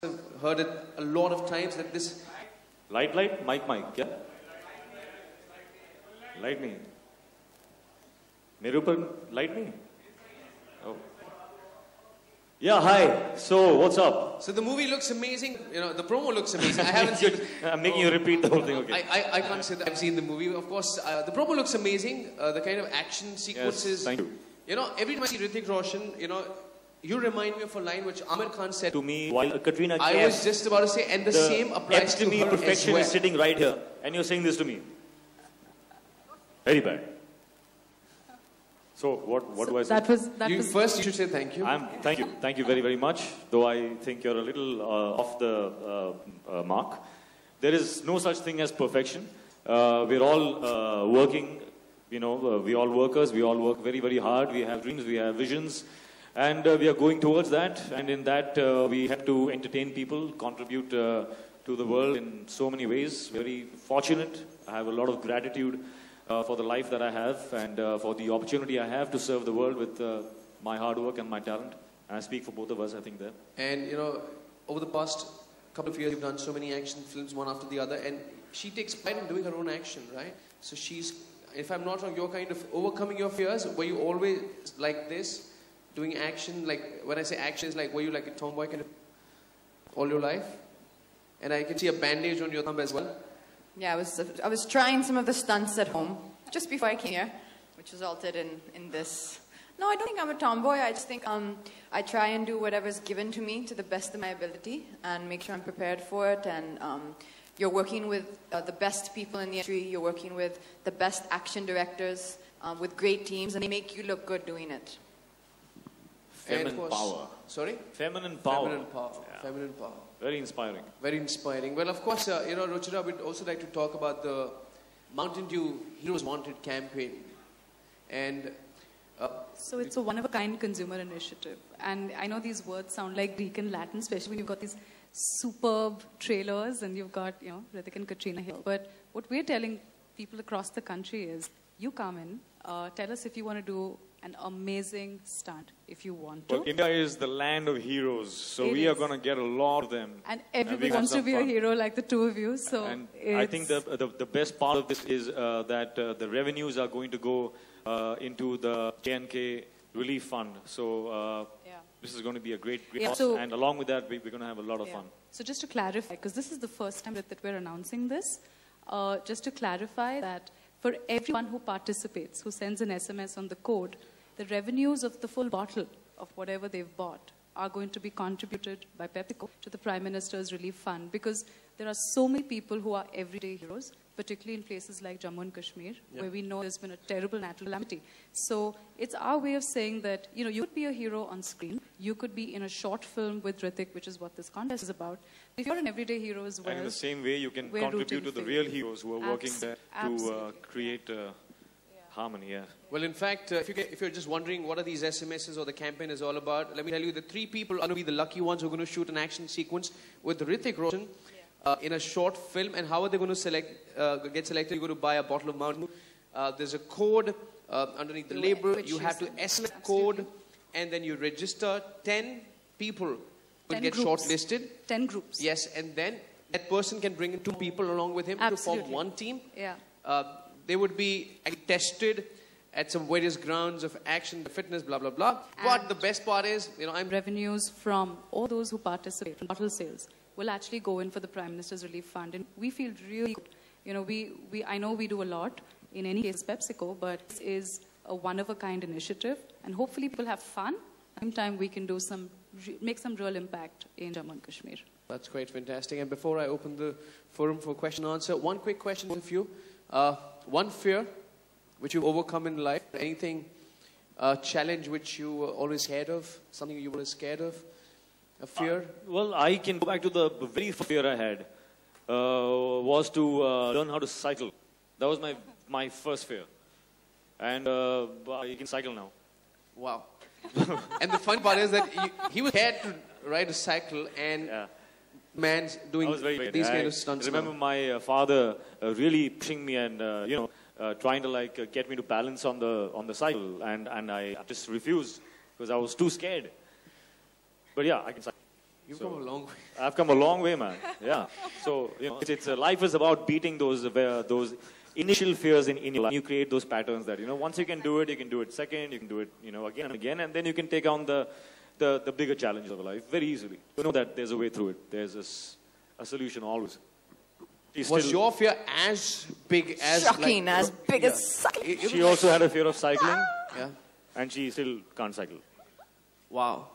I've heard it a lot of times that this. Light, mic, yeah? Light नहीं मेरे ऊपर light नहीं oh yeah, hi, so what's up? So the movie looks amazing, you know, the promo looks amazing. I haven't seen it. I'm making you repeat the whole thing. Okay, I can't say that I've seen the movie. Of course, the promo looks amazing, the kind of action sequences. Yes, thank you. You know, every time I see Hrithik Roshan, you know, you remind me of a line which Amir Khan said to me while Katrina I was just about to say, and the same applies to me her perfection as well. is sitting right here and you're saying this to me. Very bad. So what do I say? That was first you should say thank you. Thank you very much, though I think you're a little off the mark. There is no such thing as perfection. We're all working, you know, we're all workers, we all work very hard, we have dreams, we have visions. And we are going towards that, and in that we have to entertain people, contribute to the world in so many ways. Very fortunate. I have a lot of gratitude for the life that I have and for the opportunity I have to serve the world with my hard work and my talent. And I speak for both of us, I think, there. And, you know, over the past couple of years, you've done so many action films, one after the other, and she takes pride in doing her own action, right? So she's, if I'm not wrong, you're kind of overcoming your fears. Were you always like this? Doing action, like when I say action, is like were you like a tomboy kind of all your life? And I can see a bandage on your thumb as well. Yeah, I was trying some of the stunts at home just before I came here, which resulted in this. No, I don't think I'm a tomboy. I just think I try and do whatever's given to me to the best of my ability and make sure I'm prepared for it. And you're working with the best people in the industry. You're working with the best action directors with great teams, and they make you look good doing it. Feminine power. Sorry? Feminine power. Feminine power. Yeah. Feminine power. Very inspiring. Very inspiring. Well, of course, you know, Ruchira, we'd also like to talk about the Mountain Dew Heroes Wanted campaign. And so it's a one-of-a-kind consumer initiative. And I know these words sound like Greek and Latin, especially when you've got these superb trailers and you've got, you know, Hrithik and Katrina here. But what we're telling people across the country is, you come in, tell us if you want to do an amazing stunt if you want to. Well, India is the land of heroes, so we are going to get a lot of them. And everybody wants to be a hero like the two of you. So and I think the best part of this is that the revenues are going to go into the J&K Relief Fund. So this is going to be a great cause. So, and along with that, we're going to have a lot of fun. So just to clarify, because this is the first time that we're announcing this, just to clarify that for everyone who participates, who sends an SMS on the code, the revenues of the full bottle of whatever they've bought are going to be contributed by PepsiCo to the Prime Minister's Relief Fund, because there are so many people who are everyday heroes, particularly in places like Jammu and Kashmir, where we know there's been a terrible natural calamity. So it's our way of saying that, you know, you could be a hero on screen, you could be in a short film with Hrithik, which is what this contest is about. If you're an everyday hero as well, and in the same way, you can contribute to the real heroes who are working there to create harmony. Yeah. Well, in fact, if you're just wondering what are these SMSs or the campaign is all about, let me tell you, the 3 people are going to be the lucky ones who are going to shoot an action sequence with Hrithik Roshan in a short film. And how are they going to get selected? You're going to buy a bottle of Mountain Dew. There's a code underneath the label. You have to SMS code, and then you register. 10 people will get shortlisted. 10 groups. Yes, and then that person can bring in 2 people along with him to form one team. Yeah. They would be tested at some various grounds of action, fitness, blah, blah, blah. But the best part is, you know, revenues from all those who participate in bottle sales will actually go in for the Prime Minister's Relief Fund. And we feel really good. You know, I know we do a lot, in any case PepsiCo, but this is a one-of-a-kind initiative. And hopefully people have fun. At the same time, we can do make some real impact in Jammu and Kashmir. That's great, fantastic. And before I open the forum for question and answer, one quick question with you. One fear which you've overcome in life, anything, challenge which you were always scared of, something you were scared of, a fear? Well, I can go back to the very first fear I had, was to learn how to cycle. That was my first fear. And you can cycle now. Wow. And the fun part is that he was scared to ride a cycle, and man's doing these kind of stunts. I remember my father really pushing me and, you know, trying to like get me to balance on the cycle, and I just refused because I was too scared. But yeah, I can cycle. You've come a long way. I've come a long way, man. Yeah. So, life is about beating those initial fears in your life. You create those patterns that, once you can do it second, you can do it, again and again, and then you can take on the bigger challenges of life very easily. You know that there's a way through it. There's a solution always. Was your fear as big as... Shocking, as big as cycling. She also had a fear of cycling. Yeah. And she still can't cycle. Wow.